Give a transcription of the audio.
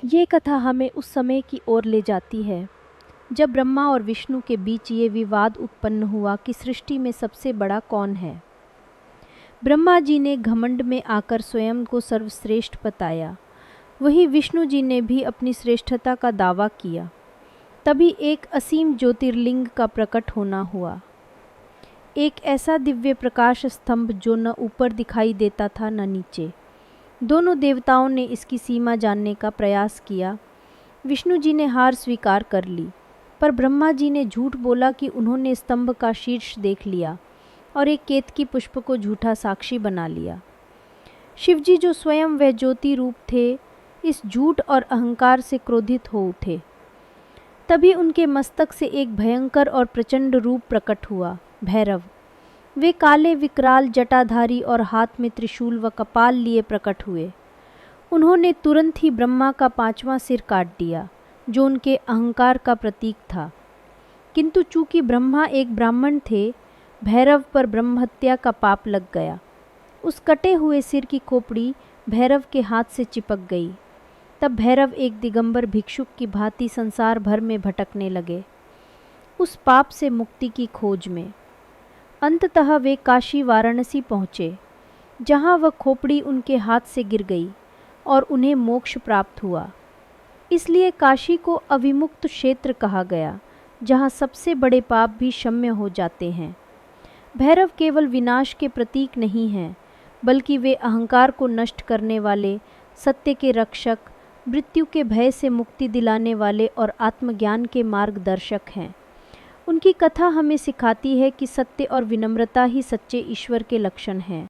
ये कथा हमें उस समय की ओर ले जाती है जब ब्रह्मा और विष्णु के बीच ये विवाद उत्पन्न हुआ कि सृष्टि में सबसे बड़ा कौन है। ब्रह्मा जी ने घमंड में आकर स्वयं को सर्वश्रेष्ठ बताया, वहीं विष्णु जी ने भी अपनी श्रेष्ठता का दावा किया। तभी एक असीम ज्योतिर्लिंग का प्रकट होना हुआ, एक ऐसा दिव्य प्रकाश स्तंभ जो न ऊपर दिखाई देता था न नीचे। दोनों देवताओं ने इसकी सीमा जानने का प्रयास किया। विष्णु जी ने हार स्वीकार कर ली, पर ब्रह्मा जी ने झूठ बोला कि उन्होंने स्तंभ का शीर्ष देख लिया और एक केतकी पुष्प को झूठा साक्षी बना लिया। शिवजी जो स्वयं वह ज्योति रूप थे, इस झूठ और अहंकार से क्रोधित हो उठे। तभी उनके मस्तक से एक भयंकर और प्रचंड रूप प्रकट हुआ, भैरव। वे काले विकराल जटाधारी और हाथ में त्रिशूल व कपाल लिए प्रकट हुए। उन्होंने तुरंत ही ब्रह्मा का 5वां सिर काट दिया, जो उनके अहंकार का प्रतीक था। किंतु चूंकि ब्रह्मा एक ब्राह्मण थे, भैरव पर ब्रह्महत्या का पाप लग गया। उस कटे हुए सिर की खोपड़ी भैरव के हाथ से चिपक गई। तब भैरव एक दिगंबर भिक्षुक की भांति संसार भर में भटकने लगे, उस पाप से मुक्ति की खोज में। अंततः वे काशी वाराणसी पहुँचे, जहाँ वह खोपड़ी उनके हाथ से गिर गई और उन्हें मोक्ष प्राप्त हुआ। इसलिए काशी को अविमुक्त क्षेत्र कहा गया, जहाँ सबसे बड़े पाप भी क्षम्य हो जाते हैं। भैरव केवल विनाश के प्रतीक नहीं हैं, बल्कि वे अहंकार को नष्ट करने वाले, सत्य के रक्षक, मृत्यु के भय से मुक्ति दिलाने वाले और आत्मज्ञान के मार्गदर्शक हैं। उनकी कथा हमें सिखाती है कि सत्य और विनम्रता ही सच्चे ईश्वर के लक्षण हैं।